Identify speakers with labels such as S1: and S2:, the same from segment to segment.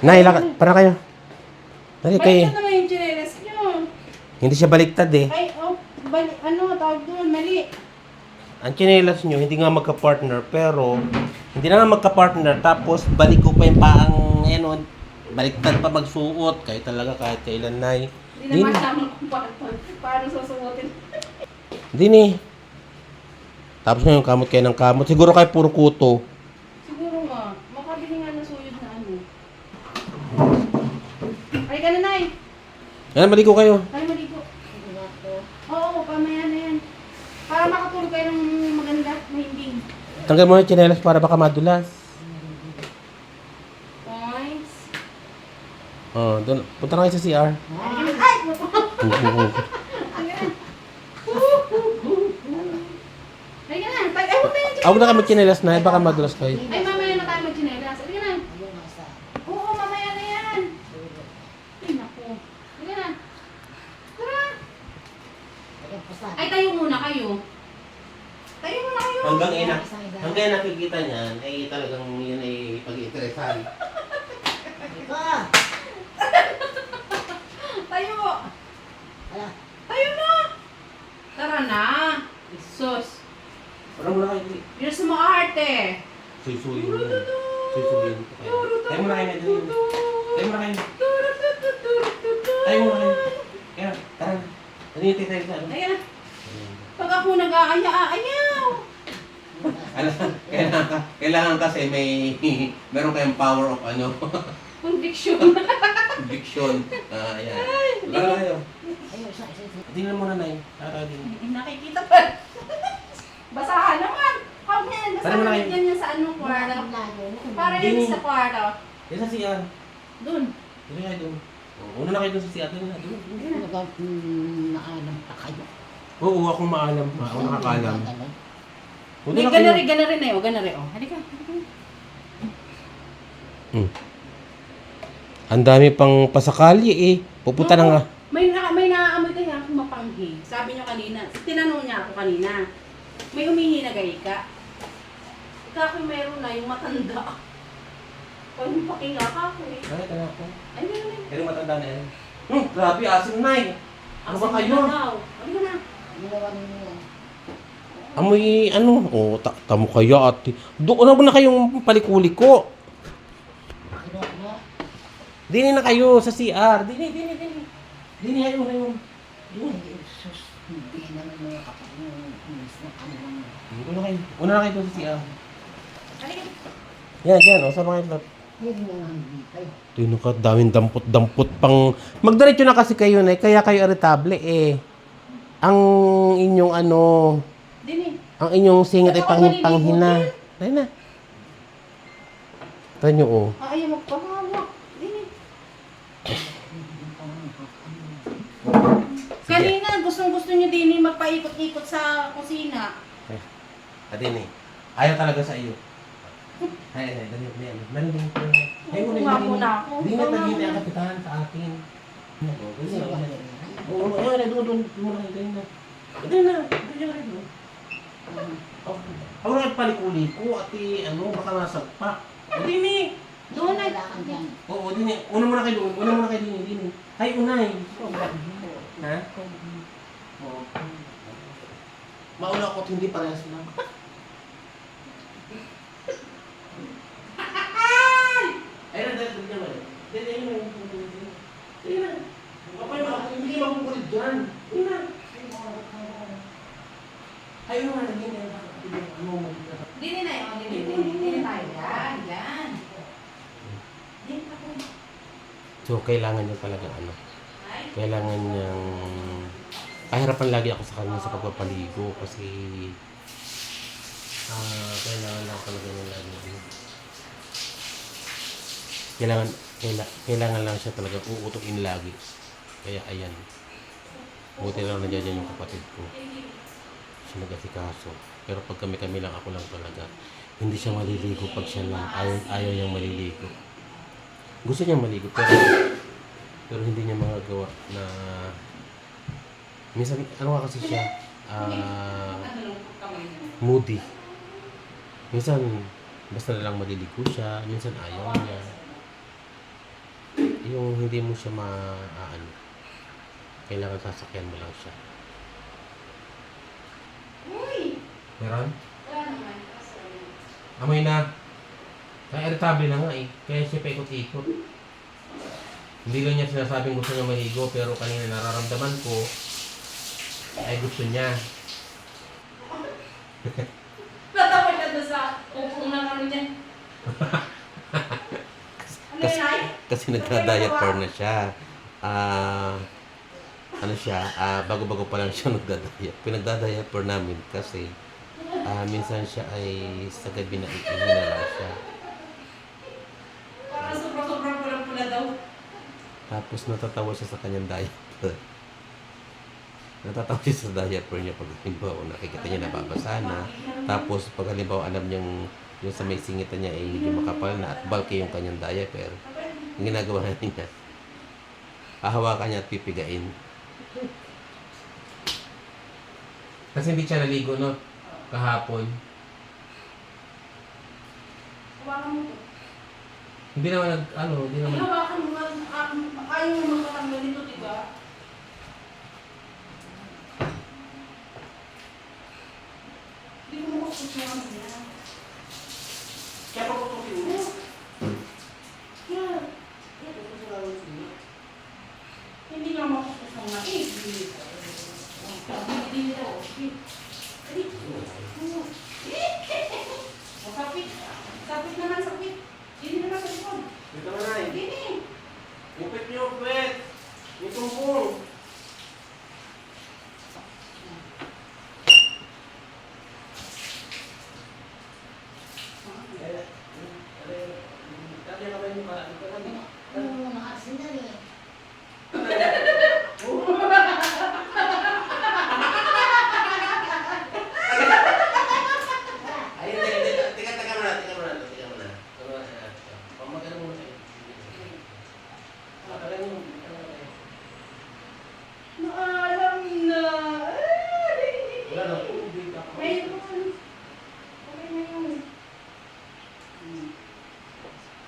S1: Nay, lakad. Para kayo. Dali kayo.
S2: Baliktad naman yung chinelas nyo.
S1: Hindi siya baliktad eh.
S2: Ay, oh, tawag doon, mali.
S1: Ang chinelas nyo, hindi nga magka-partner, pero hindi na nga magka-partner, tapos balik ko pa yung paang, ano, baliktad pa magsuot, kahit talaga, kahit kailan, Nay.
S2: Hindi naman tama kung paano susuotin.
S1: Hindi ni. Tapos ngayon, kamot kayo ng kamot. Siguro kayo puro kuto.
S2: Siguro nga, makabili nga ng suyod na ano. Ay ka na, Nay.
S1: Yan, maligo kayo.
S2: Ay, maligo. Oo, pamaya na yan. Para makatulog kayo ng maganda, mahimbing.
S1: Tanggal mo yung chinelas para baka madulas.
S2: Points.
S1: Oh, doon. Punta na kayo sa CR.
S2: Ay! Ay ka na. Ay, huwag na yan.
S1: Huwag na kami chinelas na, baka madulas kayo.
S2: Ay, mamaya na tayo mag-chinelas. Ay ka na. Oo, mamaya na yan. Ay, naku. Ay ka na. Tara. Ay, tayo muna kayo. Tayo muna kayo.
S1: Hanggang nakikita niyan, ay talagang yun ay pag-iinteresan.
S2: Tayo. Tayo na. Tara na. Sus.
S1: Parang muna kayo.
S2: You're sa mga arte.
S1: Suy-suyin mo yan. Suy-suyin ko kayo. Tayo muna kayo na dito. Tayo muna kayo. Tayo muna kayo. Kaya, tara na. Nanitay tayo sa ano.
S2: Ayan. Pag ako nag-aaya-ayaw.
S1: Kailangan kasi meron kayong power of ano,
S2: Conviction.
S1: conviction. Ayan. Tara kayo. Tingnan mo na na yun. Tara din.
S2: Nakikita pa. Basahan naman. Huwag na yan.
S1: Tara mo na
S2: Basahan
S1: kayo.
S2: yan sa anong kwarto. Para yan sa kwarto.
S1: Yan sa CR.
S2: Doon.
S1: Dito kayo doon. Una na kayo doon sa CR. Doon na. Doon.
S3: Naalam pa kayo.
S1: Oo, akong maalam pa. Ako nakakalam. Doon
S2: May
S1: na kayo.
S2: ganari na yun. Ganari. Oh. Halika.
S1: Ang dami pang pasakali eh. Pupunta na nga.
S2: May naaamoy kaya akong mapanghi. Sabi niyo kanina. Tinanong niya ako kanina. May humihi na gay ka. Ikaw ako'y meron na yung matanda. Pag pakinga ka ako eh.
S1: Ay, tara ako.
S2: Ay, meron na.
S1: Pero matanda na yan. Grabe, asim na eh. Ano ba kayo?
S2: Halika na.
S1: Amoy ano? Oh, tamo kayo ate. Doon na kayong palikuliko. Dini na kayo sa CR. Dini. Dini kayo. Doon. Una na kayo doon sa CR.
S2: Halika.
S1: Yan. O, sama kayo. Dino ka, daming dampot-dampot pang... Magdiretso na kasi kayo na kaya kayo irritable eh. Ang inyong ano...
S2: Dini.
S1: Ang inyong singit ay panghina. Dahil na. Ito nyo oh.
S2: Ayaw magpahawak. Dini. Kanina, gustong-gusto niyo din magpaikot-ikot sa kusina.
S1: Adin eh. Ayaw talaga sa iyo. Ay, dali. Narinig ko. Ay,
S2: Nga muna ako.
S1: Hindi na tagili ang kapitan sa akin. Oo, doon muna kayo. Dali na. Ako na palikuli ko at baka nasagpa. Dini.
S2: Doon na.
S1: Oo, dini. Una muna kayo dini. Hay, unay. Ha? Oo. Mauna ko at hindi parehas lang. Ayun, dali na. Hindi makukulit dyan. Ayun nga, naging
S2: Dini na yun. Dini tayo. Yan. Dini ako.
S1: So, kailangan niya talaga kailangan niyang pahirapan lagi ako sa kanya sa pagpapaligo kasi kailangan lang talaga niya lagi kailangan lang siya talaga uutuin lagi. Kaya ayan. Buti lang nandiyan yung kapatid ko. Siya nag-asikaso. Pero pag kami lang, ako lang talaga. Hindi siya maliligo pag siya lang. Ayaw niyang maliligo. Gusto niyang maligo pero hindi niya magagawa na minsan, ano nga kasi siya, moody. Minsan, basta na lang maliligo siya, minsan ayaw niya. Yung hindi mo siya ano, kailangan sasakyan mo lang siya.
S2: Uy!
S1: Meron?
S2: Wala naman. Kaso,
S1: Amoy na. Kaya irritable na nga eh. Kaya siya paikot-ikot. Hindi lang niya sinasabing gusto niya maligo, pero kanina nararamdaman ko ay gusto niya.
S2: Natawa siya doon sa upong ng ano niya. Ano yun, Ay?
S1: Kasi nagda-diaper na siya. Ano siya, bago-bago pa lang siya nagda-diaper. Pinagda-diaper namin kasi minsan siya ay sa gabi na ihinala siya.
S2: Parang sobrang pula-pula daw.
S1: Tapos natatawa siya sa kanyang diaper. Natatawa siya sa diaper niya pag halimbawa nakikita niya nababasa na. Tapos pag halimbawa alam niyang yung sa may singitan niya ay medyo makapal na at bulky yung kanyang diaper, ang ginagawa niya, hahawakan niya at pipigain. Kasi hindi siya naligo, no? Kahapon.
S2: Hawakan mo to.
S1: Hindi naman hindi
S2: Ay,
S1: naman.
S2: hawakan mo nga. Ayaw mo magkatanggal dito, diba? Hindi mo makustos mo ano yan.
S1: Kaya paputukin mo.
S2: Yan. Hindi nga makustos mo nga. Hindi daw. Dali. Sapit. Sapit naman, sapit. Hindi naman sa likod.
S1: Dito na na eh.
S2: Hindi.
S1: Upit niyo, upit! Yung tumpong!
S3: Ano mga arsenal eh.
S1: Ay, hindi. Teka muna. Pamagano muna kayo.
S2: Maalam na.
S1: Wala na, tubig ka.
S2: Mayroon. Okay na yun.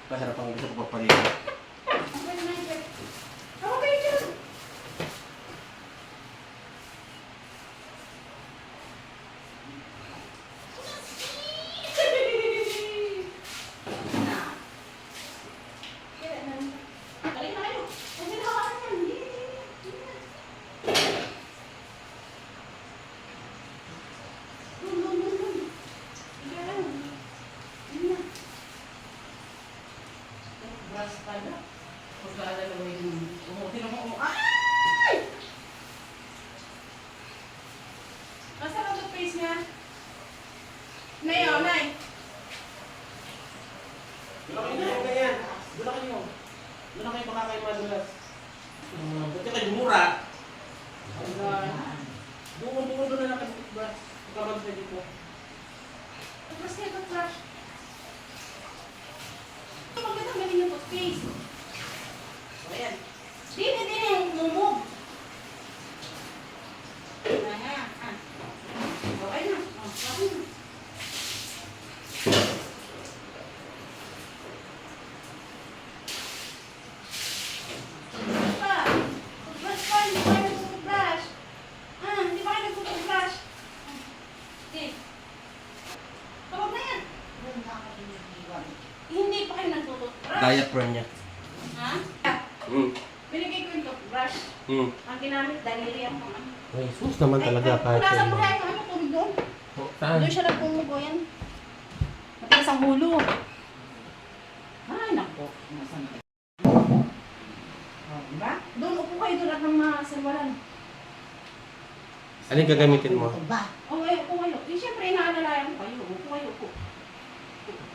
S1: Pasarap ang gusto ko paparinig.
S2: Okay na yun. Okay dyan. Kaya na. Balik na kayo. Huwag niyo hawakan yan. Dun. Sige lang. Yun na. Brush pala. Pagkaalala mo yung umuti na mo. Ay! Nasaan ang toothpaste niya? Nay, oh, Nay.
S1: Doon na kayo baka kayo madulas. Buti kayo mura. Doon na nakabukbras. Pagkabag sa dito.
S2: Toothbrush niya, toothbrush. Magkatanggalin yung toothpaste.
S1: Ayan.
S2: Dini, mumog. Ayan. Okay na. Okay na. Toothbrush pa. Hindi pa kayo nagtutoothbrush. Hindi pa kayo nagtutoothbrush. Okay. Tawag na yan. Hindi pa kayo nagtutoothbrush.
S1: Diaper niya.
S2: Ha? Binigay ko yung toothbrush. Ang ginamit, daliri ang mga.
S1: Ay, sus naman talaga kahit
S2: Punasan mo
S1: yung-
S2: kaya yung ano, tubig doon.
S1: Saan?
S2: Doon siya nagpumugo yan. Matigas ang hulo. Ay, naku. Nasaan ka? Diba? Doon, upo kayo doon at ng mga sirwalan.
S1: Alin gagamitin mo?
S3: Ba?
S2: Okay, upo kayo. Eh, siyempre, inaalalayan ko kayo. Upo kayo, upo.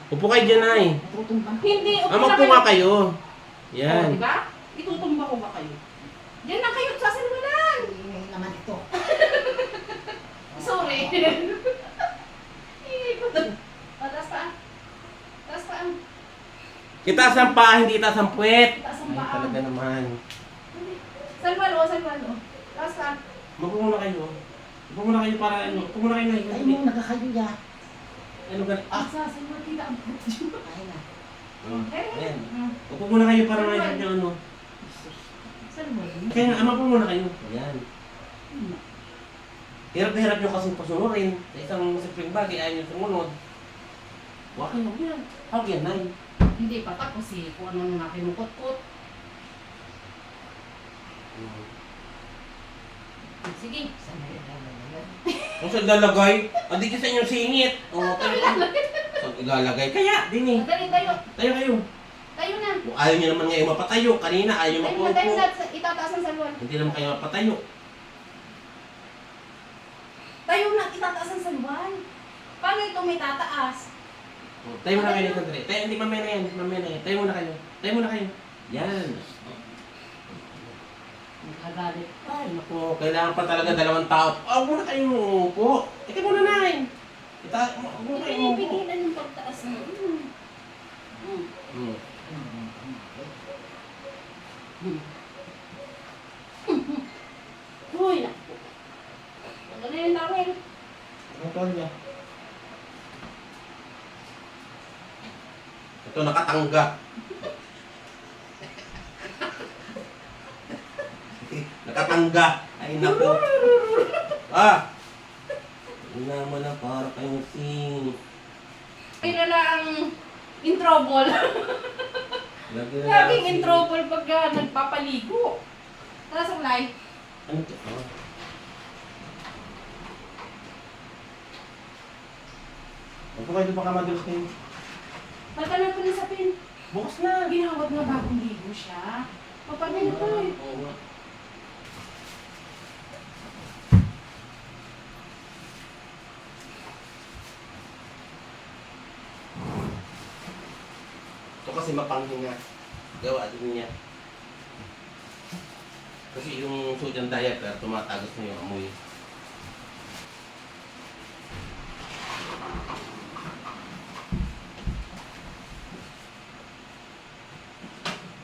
S1: Upo kayo dyan ay.
S3: Natutumban ko.
S2: Hindi, upo na
S1: Upo nga kayo. Yan.
S2: Oh, diba? Itutumba ko ba kayo? Diyan na kayo sa sirwalan.
S3: Ingay naman ito.
S2: Sorry. Ingay ko doon. Taas pa. Taas pa.
S1: Itaas ang paa, hindi itaas ang puwet.
S2: Taas ang
S1: Ay,
S2: paa.
S1: talaga naman.
S2: Salwalo. Taas pa.
S1: Upo muna kayo. Upo muna kayo para ano. Upo muna kayo na.
S3: Ay mo nagkakayo ya.
S1: Ano ka?
S2: Sasalwa kita ang video.
S3: Ay na.
S1: Ayan. Upo muna kayo para may nyo ano.
S2: Salmon.
S1: Kaya nga, ama po muna kayo. Ayan. Hirap na hirap nyo kasing pasunurin. Sa isang simpleng bagay, ayaw nyo sumunod. Huwag kayo yan. Huwag yan, Nay.
S2: Hindi pa tapos eh, kung ano nga kinukot-kot. Sige.
S3: Saan na ilalagay?
S1: Kung saan lalagay, andi ka sa inyong singit. O, tayo ka. Saan ilalagay? Kaya, din eh.
S2: Dali tayo.
S1: Tayo kayo.
S2: Tayo na.
S1: Kung ayaw nyo naman ngayon mapatayo, kanina ayaw
S2: Tayo na, tayo
S1: mapupo.
S2: na. Itataas ang salwan.
S1: Hindi naman kayo mapatayo.
S2: Tayo na, itataas ang salwan. Paano ito may tataas?
S1: O, tayo muna kayo nito, Dre. Tayo, hindi mamaya na yan. Mamaya na yan. Tayo muna kayo. Tayo muna kayo. Yan.
S2: Nakagalit.
S1: Ay, naku. Kailangan pa talaga dalawang tao. Huwag muna kayo umuupo. Ika muna na yun. Huwag muna kayo umuupo.
S2: Pigilan yung pagtaas mo.
S1: Hmm.
S2: Uy, naku. Ano na yung tawel?
S1: Ano tawag niya? Ito nakatangga. Nakatangga. Ay nako. Ah! Hindi naman na para kayong sing.
S2: Kilala ang in trouble. Laging in trouble pagka nagpapaligo. Tara sa kulay.
S1: Ano to? Ah. Huwag po kayo baka madulas kayo.
S2: Pagkalan ko na sa pin.
S1: Bukas na.
S2: Ginawag na bagong ligo siya. Papanin ko eh.
S1: Oo nga. Ito kasi mapanghinga. Gawa din niya. Kasi yung sodium diaper, tumatagas na yung amoy.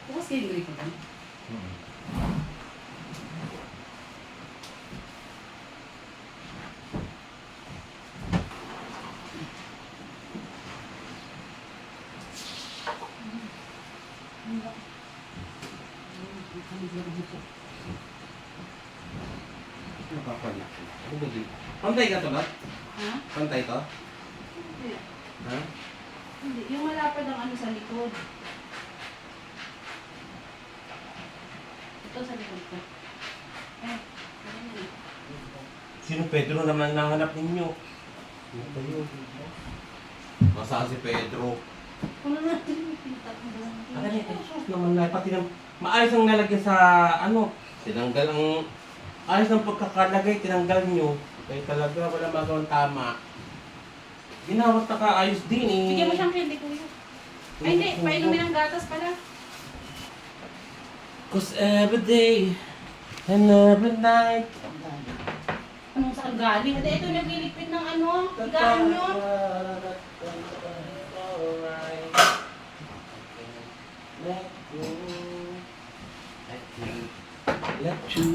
S2: Bukas kayo ko ba?
S1: Napapalak. Ano ba dito? Pantay ka to ba?
S2: Ha?
S1: Pantay to?
S2: Hindi.
S1: Ha?
S2: Hindi. Yung malapad ang ano sa likod. Ito sa likod ko. Eh, ganyan yan.
S1: Sino Pedro naman ang nahanap ninyo? Ano kayo? Masaan si Pedro?
S2: Kung ano natin yung pintak mo doon.
S1: Ano yan? Sus naman na. Pati na, maayos ang nalagyan sa ano. Tinanggal ang... Ayos ng pagkakalagay, tinanggal nyo. Kaya talaga wala magawang tama. Ginawat na kaayos din eh.
S2: Bigyan mo siyang candy kuya. Ay hindi, painumin ng gatas pala.
S1: Cause every day and every night.
S2: Anong saan galing? Hindi, ito nagliligpit ng ano, higaan nyo.
S1: Let you.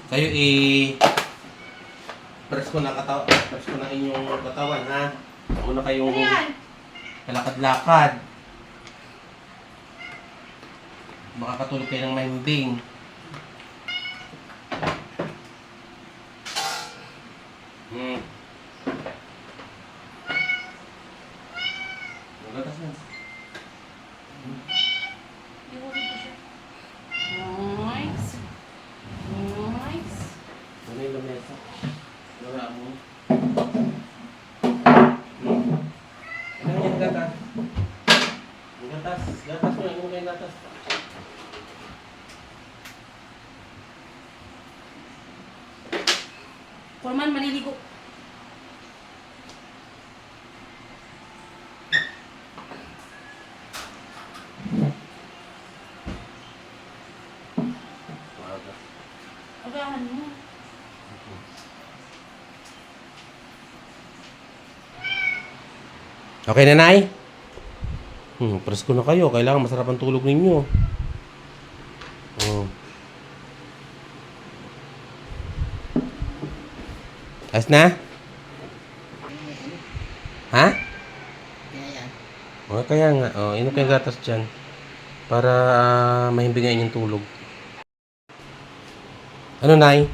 S1: Kayo press ko na press ko na inyong katawan ha. Una kayong
S2: Ano yan?
S1: kalakad-lakad. Makakatulog kayo ng mahimbing. Magatas na.
S2: Nice. Nice.
S1: Ano yung lamesa? Wala mo. Ano yung gatas? Yung gatas. Gatas mo. Ano yung gatas?
S2: Forman, maliligo. Agahan mo.
S1: Okay na, Nay? Press ko na kayo. Kailangan masarap ang tulog ninyo. Mm. Ayos na? Ha?
S3: Kaya yan.
S1: O, kaya nga. O, inom kayong gatas dyan. Para mahimbingan yung tulog. Ano, Nay?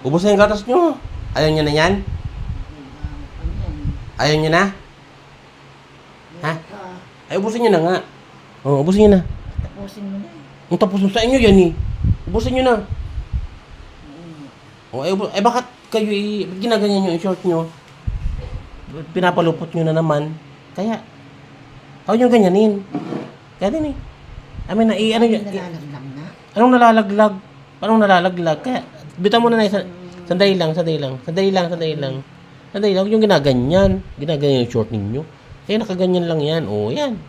S1: Ubus na yung gatas nyo. Ayaw nyo na yan?
S3: Ano yan?
S1: Ayaw nyo na? Ha?
S3: Ah,
S1: Ay, ubusin nyo na nga. O, ubusin nyo na.
S3: tapusin mo na eh.
S1: Ang tapos sa inyo yan eh. Ubusin nyo na.
S3: Mm.
S1: O, ay bakit kayo ba't ginaganyan yung short nyo? Pinapalupot nyo na naman. Kaya, ayaw nyo ganyanin. Kaya din eh. I mean, ano yun?
S3: Nalalaglag na.
S1: Anong nalalaglag? Anong nalalaglag? Kaya, bitawan mo na na. Sandali lang. Huwag yung ginaganyan. Ginaganyan yung short ninyo. Kaya nakaganyan lang yan. O, yan.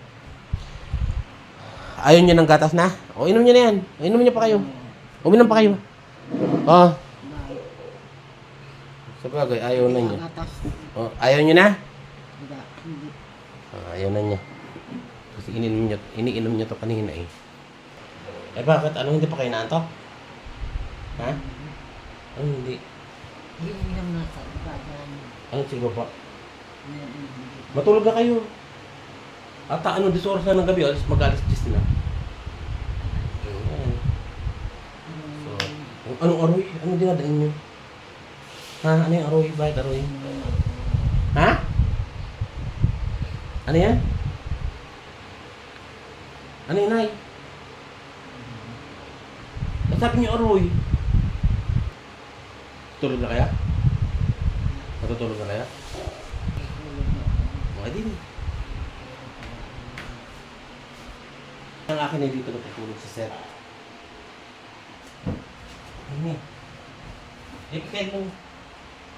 S1: Ayaw nyo ng gatas na? O, inom nyo na yan. Inom nyo pa kayo. Uminom pa kayo. Ah. Sa bagay, ayaw na nyo.
S3: Gatas.
S1: O, ayaw nyo na?
S3: Hindi.
S1: Ayaw na niya. Kasi iniinom niya to kanina eh. Eh bakit? Ano hindi pa kayo naantok? Ha? Ano hindi?
S3: Hindi naman nasa bagan.
S1: Ano siguro pa? Matulog na kayo. Ata ano, 10 oras na ng gabi, mag-alas 10 na. Ayan. So, anong aroy? Ano dinadain nyo? Ha? Ano yung aroy? Bakit aroy? Ha? Ano yan? Ano yun, Nay? Sabi niyo aroy. Tulog na kaya? Matutulog na kaya? Mga din. Ang akin ay dito natutulog sa set. Ano eh? Kaya mo.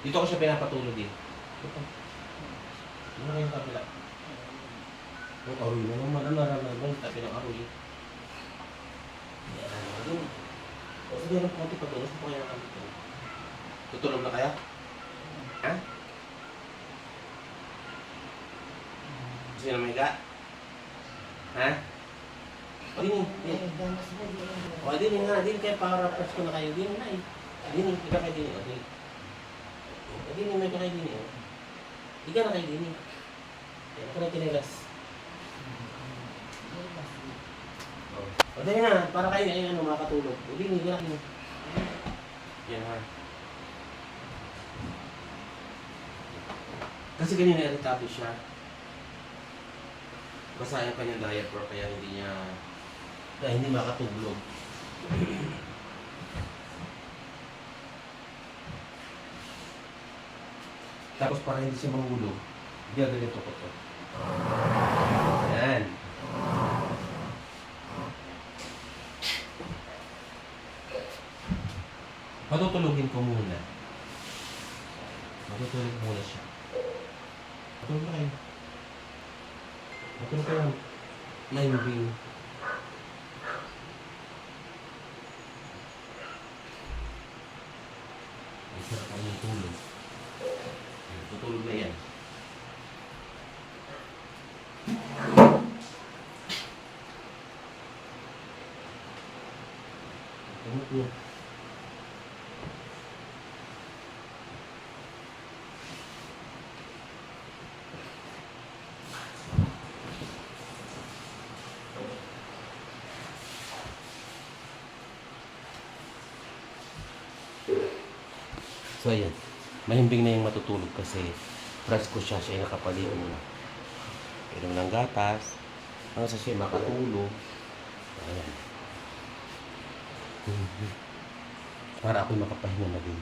S1: Dito ko siya pinapatulog eh. Ito. Ano kayong kabila? Ang aroy na naman. Ano nararamdaman? Tapi ng aroy. Yan. O sige lang po konti patulog. Gusto po kaya naman dito. Tutulog na kaya? Ha? Gusto nyo na mahiga? Ha? O din eh. O din nga. Din kaya para press ko na kayo. Din na eh. Din eh. Ika kayo din eh. O din. O din eh. May kayo din eh. Ika na kayo din eh. Yan ako na kinilas. O dahil na, para kayo ay ano, makatulog. O din, hindi na kayo. Yan ha. Kasi ganyan na irritable siya. Basta yung kanyang diaper kaya hindi niya, kaya hindi makatulog. Tapos para hindi siya mahulog, ganito ko to. Yan. Matutulugin ko muna. Matutulog muna siya. Matulog na kayo. Matulog kayo. Mahimbing. Ay, sarap ang yung tulog. Tutulog na yan. Tulog na. So ayan, mahimbing na yung matutulog kasi presko siya ay nakapaligo na. Inom ng gatas, hanggang sa siya makatulog. Ayan. Para ako'y makapahinga na din.